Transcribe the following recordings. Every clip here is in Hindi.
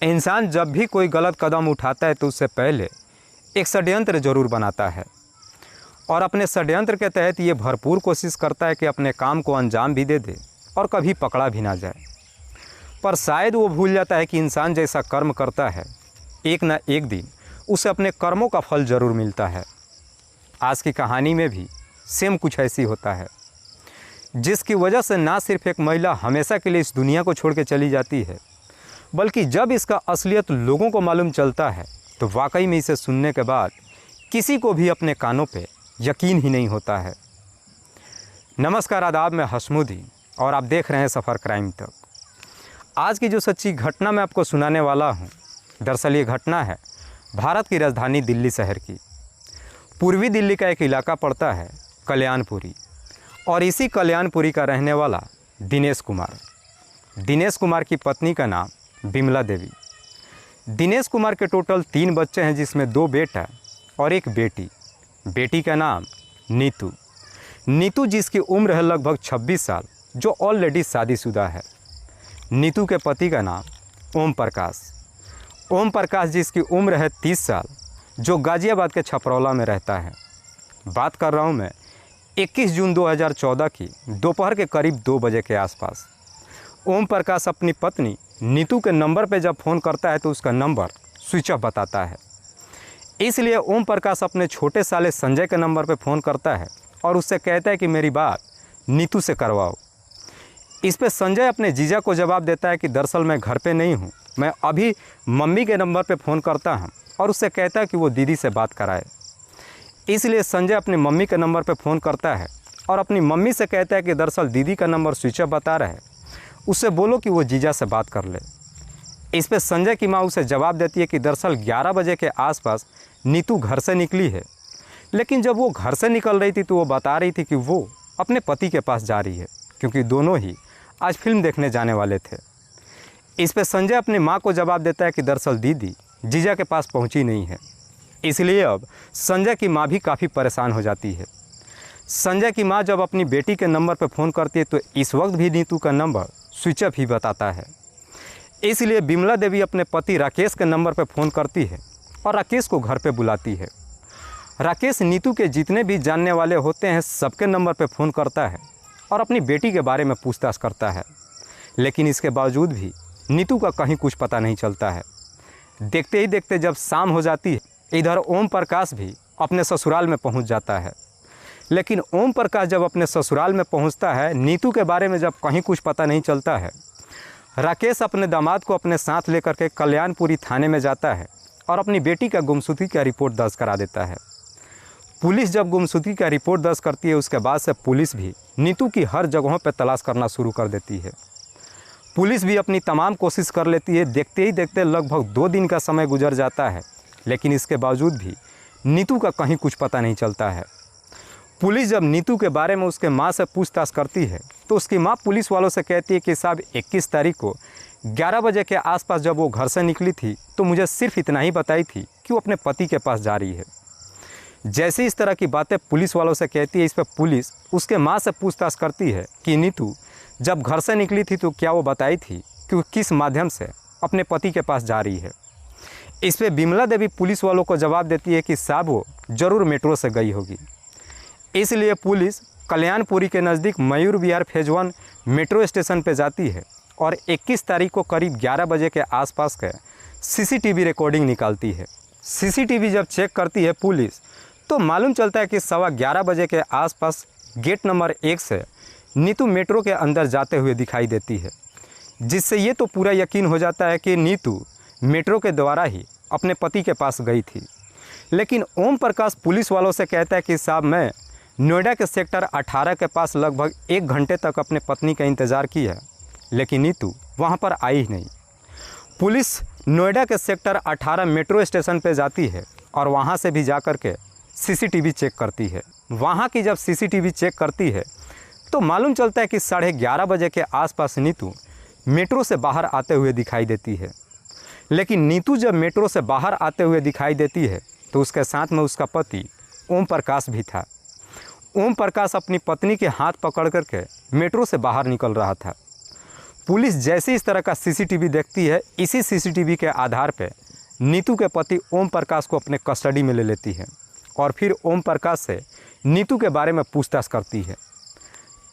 इंसान जब भी कोई गलत कदम उठाता है तो उससे पहले एक षड्यंत्र जरूर बनाता है और अपने षड्यंत्र के तहत ये भरपूर कोशिश करता है कि अपने काम को अंजाम भी दे दे और कभी पकड़ा भी ना जाए। पर शायद वो भूल जाता है कि इंसान जैसा कर्म करता है एक ना एक दिन उसे अपने कर्मों का फल ज़रूर मिलता है। आज की कहानी में भी सेम कुछ ऐसी होता है, जिसकी वजह से ना सिर्फ एक महिला हमेशा के लिए इस दुनिया को छोड़ के चली जाती है, बल्कि जब इसका असलियत लोगों को मालूम चलता है तो वाकई में इसे सुनने के बाद किसी को भी अपने कानों पे यकीन ही नहीं होता है। नमस्कार, आदाब, मैं हसमुद्दीन और आप देख रहे हैं सफ़र क्राइम तक। आज की जो सच्ची घटना मैं आपको सुनाने वाला हूँ, दरअसल ये घटना है भारत की राजधानी दिल्ली शहर की। पूर्वी दिल्ली का एक इलाका पड़ता है कल्याणपुरी, और इसी कल्याणपुरी का रहने वाला दिनेश कुमार की पत्नी का नाम बिमला देवी। दिनेश कुमार के टोटल 3 बच्चे हैं, जिसमें 2 बेटा और 1 बेटी। बेटी का नाम नीतू जिसकी उम्र है लगभग 26 साल, जो ऑलरेडी शादीशुदा है। नीतू के पति का नाम ओम प्रकाश जिसकी उम्र है 30 साल, जो गाज़ियाबाद के छपरौला में रहता है। बात कर रहा हूँ मैं 21 जून 2014 की दोपहर के करीब 2 बजे के आसपास। ओम प्रकाश अपनी पत्नी नीतू के नंबर पे जब फ़ोन करता है तो उसका नंबर स्विच ऑफ बताता है। इसलिए ओम प्रकाश अपने छोटे साले संजय के नंबर पे फ़ोन करता है और उससे कहता है कि मेरी बात नीतू से करवाओ। इस पे संजय अपने जीजा को जवाब देता है कि दरअसल मैं घर पे नहीं हूँ, मैं अभी मम्मी के नंबर पे फ़ोन करता हूँ, और उससे कहता है कि वो दीदी से बात कराए। इसलिए संजय अपनी मम्मी के नंबर पे फ़ोन करता है और अपनी मम्मी से कहता है कि दरअसल दीदी का नंबर स्विच ऑफ बता रहा है, उससे बोलो कि वो जीजा से बात कर ले। इस पे संजय की माँ उसे जवाब देती है कि दरअसल 11 बजे के आसपास नीतू घर से निकली है, लेकिन जब वो घर से निकल रही थी तो वो बता रही थी कि वो अपने पति के पास जा रही है, क्योंकि दोनों ही आज फिल्म देखने जाने वाले थे। इस पे संजय अपनी माँ को जवाब देता है कि दरअसल दीदी जीजा के पास पहुँची नहीं है। इसलिए अब संजय की माँ भी काफ़ी परेशान हो जाती है। संजय की माँ जब अपनी बेटी के नंबर पर फ़ोन करती है तो इस वक्त भी नीतू का नंबर स्विच ऑफ ही बताता है। इसलिए बिमला देवी अपने पति राकेश के नंबर पर फ़ोन करती है और राकेश को घर पे बुलाती है। राकेश नीतू के जितने भी जानने वाले होते हैं सबके नंबर पर फ़ोन करता है और अपनी बेटी के बारे में पूछताछ करता है, लेकिन इसके बावजूद भी नीतू का कहीं कुछ पता नहीं चलता है। देखते ही देखते जब शाम हो जाती है, इधर ओम प्रकाश भी अपने ससुराल में पहुंच जाता है। लेकिन ओम प्रकाश जब अपने ससुराल में पहुंचता है, नीतू के बारे में जब कहीं कुछ पता नहीं चलता है, राकेश अपने दामाद को अपने साथ लेकर के कल्याणपुरी थाने में जाता है और अपनी बेटी का गुमशुदगी का रिपोर्ट दर्ज करा देता है। पुलिस जब गुमशुदगी का रिपोर्ट दर्ज करती है, उसके बाद से पुलिस भी नीतू की हर जगहों पर तलाश करना शुरू कर देती है। पुलिस भी अपनी तमाम कोशिश कर लेती है। देखते ही देखते लगभग 2 दिन का समय गुजर जाता है, लेकिन इसके बावजूद भी नीतू का कहीं कुछ पता नहीं चलता है। पुलिस जब नीतू के बारे में उसके माँ से पूछताछ करती है तो उसकी माँ पुलिस वालों से कहती है कि साहब 21 तारीख को 11 बजे के आसपास जब वो घर से निकली थी तो मुझे सिर्फ इतना ही बताई थी कि वो अपने पति के पास जा रही है। जैसे इस तरह की बातें पुलिस वालों से कहती है, इस पर पुलिस उसके माँ से पूछताछ करती है कि नीतू जब घर से निकली थी तो क्या वो बताई थी कि वो किस माध्यम से अपने पति के पास जा रही है। इस पर बिमला देवी पुलिस वालों को जवाब देती है कि साहब वो ज़रूर मेट्रो से गई होगी। इसलिए पुलिस कल्याणपुरी के नज़दीक Mayur Vihar phase 1 metro station पर जाती है और 21 तारीख को करीब 11 बजे के आसपास के सीसीटीवी रिकॉर्डिंग निकालती है। सीसीटीवी जब चेक करती है पुलिस तो मालूम चलता है कि 11:15 बजे के आसपास गेट नंबर 1 से नीतू मेट्रो के अंदर जाते हुए दिखाई देती है, जिससे ये तो पूरा यकीन हो जाता है कि नीतू मेट्रो के द्वारा ही अपने पति के पास गई थी। लेकिन ओम प्रकाश पुलिस वालों से कहता है कि साहब मैं नोएडा के सेक्टर 18 के पास लगभग 1 घंटे तक अपने पत्नी का इंतज़ार किया, लेकिन नीतू वहाँ पर आई ही नहीं। पुलिस नोएडा के सेक्टर 18 मेट्रो स्टेशन पर जाती है और वहाँ से भी जाकर के सीसीटीवी चेक करती है। वहाँ की जब सीसीटीवी चेक करती है तो मालूम चलता है कि 11:30 बजे के आसपास नीतू मेट्रो से बाहर आते हुए दिखाई देती है। लेकिन नीतू जब मेट्रो से बाहर आते हुए दिखाई देती है तो उसके साथ में उसका पति ओम प्रकाश भी था। ओम प्रकाश अपनी पत्नी के हाथ पकड़ करके मेट्रो से बाहर निकल रहा था। पुलिस जैसे इस तरह का सीसीटीवी देखती है, इसी सीसीटीवी के आधार पे नीतू के पति ओम प्रकाश को अपने कस्टडी में ले लेती है और फिर ओम प्रकाश से नीतू के बारे में पूछताछ करती है।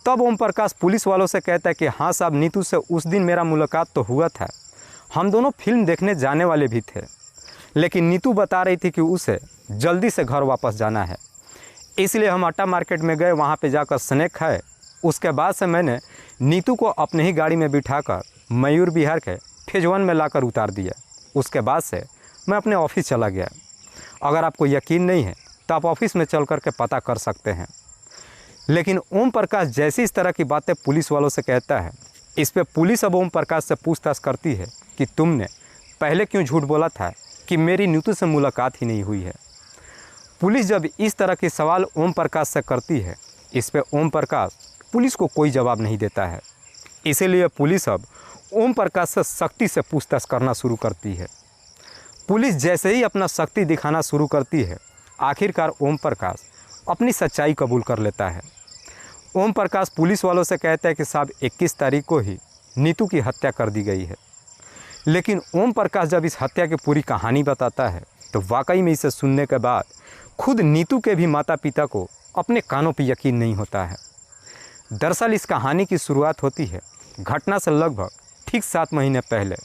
तब ओम प्रकाश पुलिस वालों से कहता है कि हाँ साहब, नीतू से उस दिन मेरा मुलाकात तो हुआ था, हम दोनों फिल्म देखने जाने वाले भी थे, लेकिन नीतू बता रही थी कि उसे जल्दी से घर वापस जाना है, इसलिए हम आटा मार्केट में गए, वहाँ पे जाकर स्नैक खाए। उसके बाद से मैंने नीतू को अपने ही गाड़ी में बिठाकर मयूर विहार के फेज 1 में लाकर उतार दिया। उसके बाद से मैं अपने ऑफिस चला गया। अगर आपको यकीन नहीं है तो आप ऑफिस में चल कर के पता कर सकते हैं। लेकिन ओम प्रकाश जैसी इस तरह की बातें पुलिस वालों से कहता है, इस पे पुलिस अब ओम प्रकाश से पूछताछ करती है कि तुमने पहले क्यों झूठ बोला था कि मेरी नीतू से मुलाकात ही नहीं हुई है। पुलिस जब इस तरह के सवाल ओम प्रकाश से करती है, इस पे ओम प्रकाश पुलिस को कोई जवाब नहीं देता है। इसीलिए पुलिस अब ओम प्रकाश से सख्ती से पूछताछ करना शुरू करती है। पुलिस जैसे ही अपना शक्ति दिखाना शुरू करती है, आखिरकार ओम प्रकाश अपनी सच्चाई कबूल कर लेता है। ओम प्रकाश पुलिस वालों से कहता है कि साहब 21 तारीख को ही नीतू की हत्या कर दी गई है। लेकिन ओम प्रकाश जब इस हत्या की पूरी कहानी बताता है तो वाकई में इसे सुनने के बाद खुद नीतू के भी माता पिता को अपने कानों पर यकीन नहीं होता है। दरअसल इस कहानी की शुरुआत होती है घटना से लगभग ठीक 7 महीने पहले।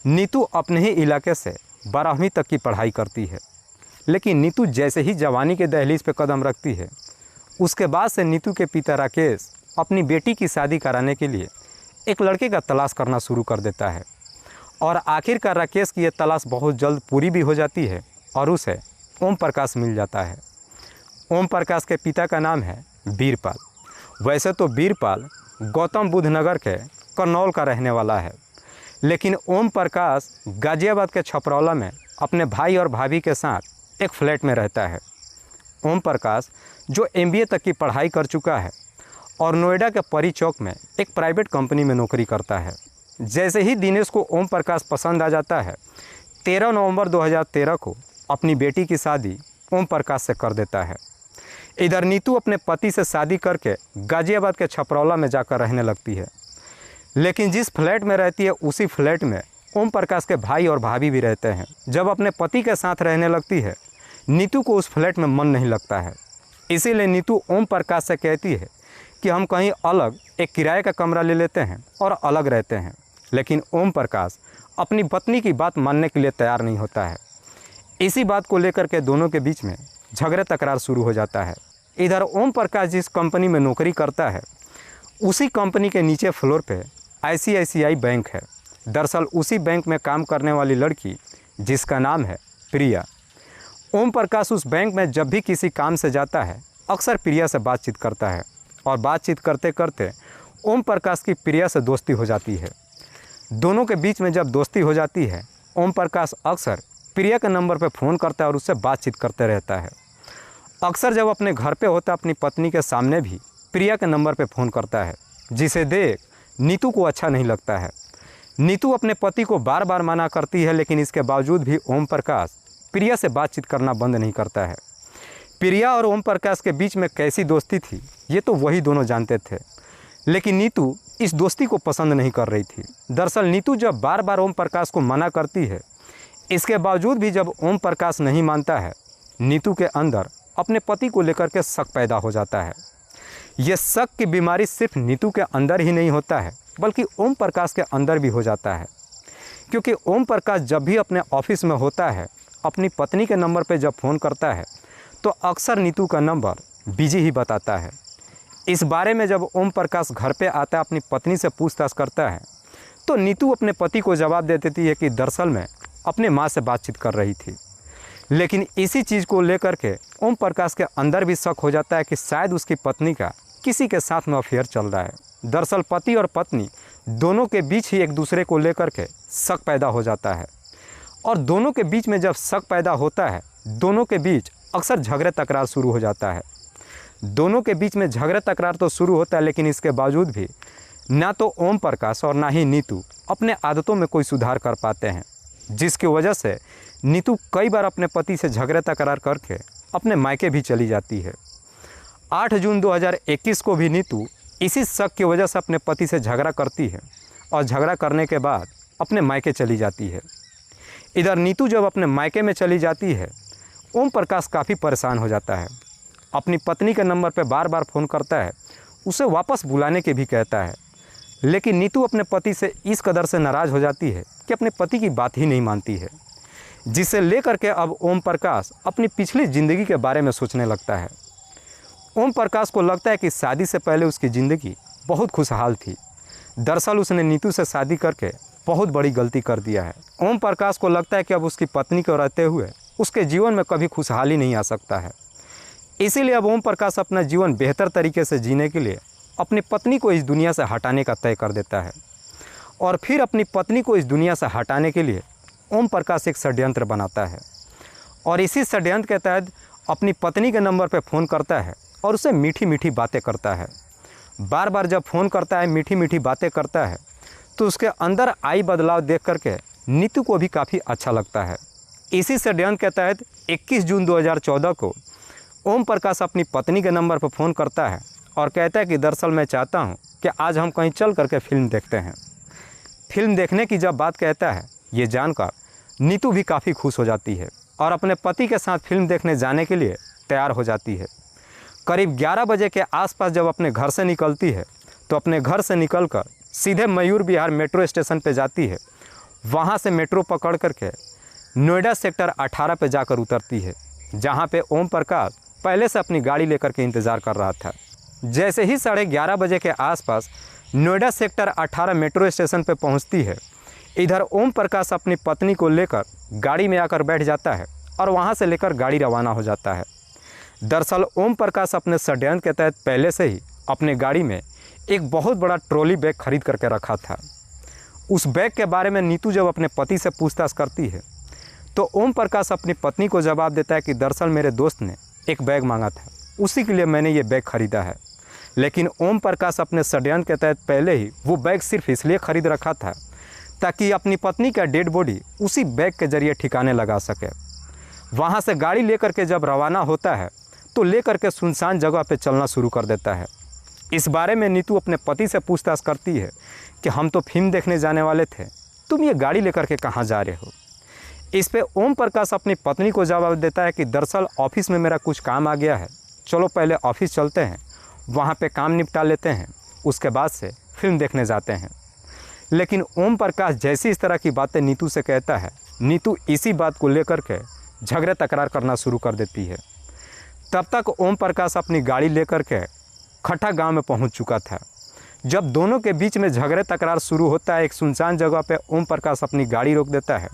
नीतू अपने ही इलाके से 12वीं तक की पढ़ाई करती है, लेकिन नीतू जैसे ही जवानी के दहलीज पे कदम रखती है, उसके बाद से नीतू के पिता राकेश अपनी बेटी की शादी कराने के लिए एक लड़के का तलाश करना शुरू कर देता है और आखिरकार राकेश की यह तलाश बहुत जल्द पूरी भी हो जाती है और उसे ओम प्रकाश मिल जाता है। ओम प्रकाश के पिता का नाम है वीरपाल। वैसे तो वीरपाल गौतम बुद्ध नगर के कन्नौल का रहने वाला है, लेकिन ओम प्रकाश गाजियाबाद के छपरौला में अपने भाई और भाभी के साथ एक फ्लैट में रहता है। ओम प्रकाश जो MBA तक की पढ़ाई कर चुका है और नोएडा के परी चौक में एक प्राइवेट कंपनी में नौकरी करता है। जैसे ही दिनेश को ओम प्रकाश पसंद आ जाता है, 13 नवंबर 2013 को अपनी बेटी की शादी ओम प्रकाश से कर देता है। इधर नीतू अपने पति से शादी करके गाजियाबाद के छपरौला में जाकर रहने लगती है, लेकिन जिस फ्लैट में रहती है उसी फ्लैट में ओम प्रकाश के भाई और भाभी भी रहते हैं। जब अपने पति के साथ रहने लगती है, नीतू को उस फ्लैट में मन नहीं लगता है, इसीलिए नीतू ओम प्रकाश से कहती है कि हम कहीं अलग एक किराए का कमरा ले लेते हैं और अलग रहते हैं। लेकिन ओम प्रकाश अपनी पत्नी की बात मानने के लिए तैयार नहीं होता है। इसी बात को लेकर के दोनों के बीच में झगड़े तकरार शुरू हो जाता है। इधर ओम प्रकाश जिस कंपनी में नौकरी करता है, उसी कंपनी के नीचे फ्लोर पे ICICI बैंक है। दरअसल उसी बैंक में काम करने वाली लड़की जिसका नाम है प्रिया। ओम प्रकाश उस बैंक में जब भी किसी काम से जाता है, अक्सर प्रिया से बातचीत करता है और बातचीत करते करते ओम प्रकाश की प्रिया से दोस्ती हो जाती है। दोनों के बीच में जब दोस्ती हो जाती है, ओम प्रकाश अक्सर प्रिया के नंबर पर फ़ोन करता है और उससे बातचीत करते रहता है। अक्सर जब अपने घर पे होता है, अपनी पत्नी के सामने भी प्रिया के नंबर पे फ़ोन करता है, जिसे देख नीतू को अच्छा नहीं लगता है। नीतू अपने पति को बार बार मना करती है, लेकिन इसके बावजूद भी ओम प्रकाश प्रिया से बातचीत करना बंद नहीं करता है। प्रिया और ओम प्रकाश के बीच में कैसी दोस्ती थी, ये तो वही दोनों जानते थे, लेकिन नीतू इस दोस्ती को पसंद नहीं कर रही थी। दरअसल नीतू जब बार बार ओम प्रकाश को मना करती है, इसके बावजूद भी जब ओम प्रकाश नहीं मानता है, नीतू के अंदर अपने पति को लेकर के शक पैदा हो जाता है। यह शक की बीमारी सिर्फ नीतू के अंदर ही नहीं होता है, बल्कि ओम प्रकाश के अंदर भी हो जाता है, क्योंकि ओम प्रकाश जब भी अपने ऑफिस में होता है, अपनी पत्नी के नंबर पर जब फ़ोन करता है तो अक्सर नीतू का नंबर बिजी ही बताता है। इस बारे में जब ओम प्रकाश घर पे आता है, अपनी पत्नी से पूछताछ करता है, तो नीतू अपने पति को जवाब दे देती है कि दरअसल मैं अपने माँ से बातचीत कर रही थी। लेकिन इसी चीज़ को लेकर के ओम प्रकाश के अंदर भी शक हो जाता है कि शायद उसकी पत्नी का किसी के साथ में अफेयर चल रहा है। दरअसल पति और पत्नी दोनों के बीच ही एक दूसरे को लेकर के शक पैदा हो जाता है, और दोनों के बीच में जब शक पैदा होता है, दोनों के बीच अक्सर झगड़े तकरार शुरू हो जाता है। दोनों के बीच में झगड़े तकरार तो शुरू होता है, लेकिन इसके बावजूद भी ना तो ओम प्रकाश और ना ही नीतू अपने आदतों में कोई सुधार कर पाते हैं, जिसकी वजह से नीतू कई बार अपने पति से झगड़े तकरार करके अपने मायके भी चली जाती है। 8 जून 2021 को भी नीतू इसी शक की वजह से अपने पति से झगड़ा करती है और झगड़ा करने के बाद अपने मायके चली जाती है। इधर नीतू जब अपने मायके में चली जाती है, ओम प्रकाश काफ़ी परेशान हो जाता है। अपनी पत्नी के नंबर पर बार बार फ़ोन करता है, उसे वापस बुलाने के भी कहता है, लेकिन नीतू अपने पति से इस कदर से नाराज़ हो जाती है कि अपने पति की बात ही नहीं मानती है, जिसे लेकर के अब ओम प्रकाश अपनी पिछली ज़िंदगी के बारे में सोचने लगता है। ओम प्रकाश को लगता है कि शादी से पहले उसकी ज़िंदगी बहुत खुशहाल थी। दरअसल उसने नीतू से शादी करके बहुत बड़ी गलती कर दिया है। ओम प्रकाश को लगता है कि अब उसकी पत्नी को रहते हुए उसके जीवन में कभी खुशहाली नहीं आ सकता है। इसीलिए अब ओम प्रकाश अपना जीवन बेहतर तरीके से जीने के लिए अपनी पत्नी को इस दुनिया से हटाने का तय कर देता है। और फिर अपनी पत्नी को इस दुनिया से हटाने के लिए ओम प्रकाश एक षड्यंत्र बनाता है और इसी षड्यंत्र के तहत अपनी पत्नी के नंबर पर फ़ोन करता है और उसे मीठी मीठी बातें करता है। बार बार जब फ़ोन करता है, मीठी मीठी बातें करता है, तो उसके अंदर आई बदलाव देख करके नीतू को भी काफ़ी अच्छा लगता है। इसी षड्यंत्र के तहत 21 जून 2014 को ओम प्रकाश अपनी पत्नी के नंबर पर फ़ोन करता है और कहता है कि दरअसल मैं चाहता हूं कि आज हम कहीं चल करके फ़िल्म देखते हैं। फिल्म देखने की जब बात कहता है, ये जानकर नीतू भी काफ़ी खुश हो जाती है और अपने पति के साथ फिल्म देखने जाने के लिए तैयार हो जाती है। करीब 11 बजे के आसपास जब अपने घर से निकलती है, तो अपने घर से निकलकर सीधे मयूर विहार मेट्रो स्टेशन पर जाती है। वहाँ से मेट्रो पकड़ करके नोएडा सेक्टर 18 पे जाकर उतरती है, जहाँ पे ओम प्रकाश पहले से अपनी गाड़ी लेकर के इंतज़ार कर रहा था। जैसे ही 11:30 बजे के आसपास नोएडा सेक्टर 18 मेट्रो स्टेशन पर पहुँचती है, इधर ओम प्रकाश अपनी पत्नी को लेकर गाड़ी में आकर बैठ जाता है और वहाँ से लेकर गाड़ी रवाना हो जाता है। दरअसल ओम प्रकाश अपने षड्यंत्र के तहत पहले से ही अपने गाड़ी में एक बहुत बड़ा ट्रॉली बैग खरीद करके रखा था। उस बैग के बारे में नीतू जब अपने पति से पूछताछ करती है, तो ओम प्रकाश अपनी पत्नी को जवाब देता है कि दरअसल मेरे दोस्त ने एक बैग मांगा था, उसी के लिए मैंने ये बैग खरीदा है। लेकिन ओम प्रकाश अपने षड्यंत्र के तहत पहले ही वो बैग सिर्फ इसलिए खरीद रखा था ताकि अपनी पत्नी का डेड बॉडी उसी बैग के जरिए ठिकाने लगा सके। वहाँ से गाड़ी लेकर के जब रवाना होता है, तो लेकर के सुनसान जगह पे चलना शुरू कर देता है। इस बारे में नीतू अपने पति से पूछताछ करती है कि हम तो फिल्म देखने जाने वाले थे, तुम ये गाड़ी लेकर के कहाँ जा रहे हो। इस पे ओम प्रकाश अपनी पत्नी को जवाब देता है कि दरअसल ऑफिस में मेरा कुछ काम आ गया है, चलो पहले ऑफिस चलते हैं, वहाँ पे काम निपटा लेते हैं, उसके बाद से फिल्म देखने जाते हैं। लेकिन ओम प्रकाश जैसी इस तरह की बातें नीतू से कहता है, नीतू इसी बात को लेकर के झगड़े तकरार करना शुरू कर देती है। तब तक ओम प्रकाश अपनी गाड़ी लेकर के खट्टा गांव में पहुंच चुका था। जब दोनों के बीच में झगड़े तकरार शुरू होता है, एक सुनसान जगह पे ओम प्रकाश अपनी गाड़ी रोक देता है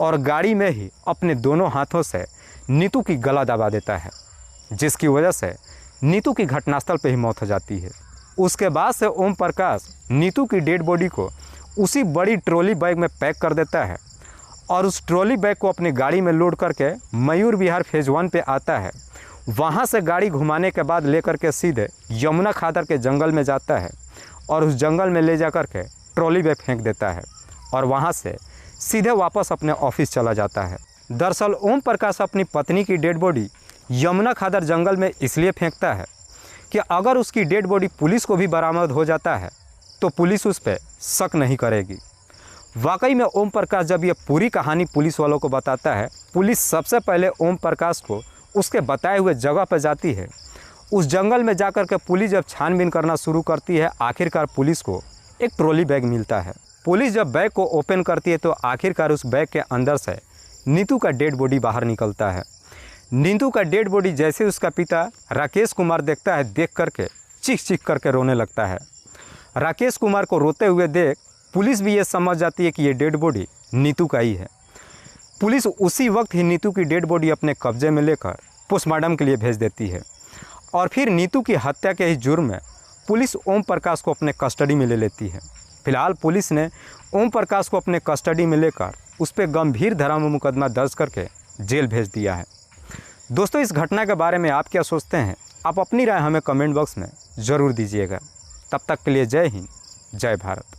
और गाड़ी में ही अपने दोनों हाथों से नीतू की गला दबा देता है, जिसकी वजह से नीतू की घटनास्थल पे ही मौत हो जाती है। उसके बाद से ओम प्रकाश नीतू की डेड बॉडी को उसी बड़ी ट्रॉली बैग में पैक कर देता है और उस ट्रॉली बैग को अपनी गाड़ी में लोड करके मयूर विहार फेज 1 पे आता है। वहाँ से गाड़ी घुमाने के बाद लेकर के सीधे यमुना खादर के जंगल में जाता है और उस जंगल में ले जा कर के ट्रॉली बैग फेंक देता है और वहाँ से सीधे वापस अपने ऑफिस चला जाता है। दरअसल ओम प्रकाश अपनी पत्नी की डेड बॉडी यमुना खादर जंगल में इसलिए फेंकता है कि अगर उसकी डेड बॉडी पुलिस को भी बरामद हो जाता है तो पुलिस उस पर शक नहीं करेगी। वाकई में ओम प्रकाश जब ये पूरी कहानी पुलिस वालों को बताता है, पुलिस सबसे पहले ओम प्रकाश को उसके बताए हुए जगह पर जाती है। उस जंगल में जाकर के पुलिस जब छानबीन करना शुरू करती है, आखिरकार पुलिस को एक ट्रॉली बैग मिलता है। पुलिस जब बैग को ओपन करती है तो आखिरकार उस बैग के अंदर से नीतू का डेड बॉडी बाहर निकलता है। नीतू का डेड बॉडी जैसे उसका पिता राकेश कुमार देखता है, देख करके चीख चीख करके रोने लगता है। राकेश कुमार को रोते हुए देख पुलिस भी ये समझ जाती है कि ये डेड बॉडी नीतू का ही है। पुलिस उसी वक्त ही नीतू की डेड बॉडी अपने कब्जे में लेकर पोस्टमार्टम के लिए भेज देती है और फिर नीतू की हत्या के इस जुर्म में पुलिस ओम प्रकाश को अपने कस्टडी में ले लेती है। फिलहाल पुलिस ने ओम प्रकाश को अपने कस्टडी में लेकर उस पर गंभीर धारा में मुकदमा दर्ज करके जेल भेज दिया है। दोस्तों, इस घटना के बारे में आप क्या सोचते हैं? आप अपनी राय हमें कमेंट बॉक्स में ज़रूर दीजिएगा। तब तक के लिए जय हिंद, जय भारत।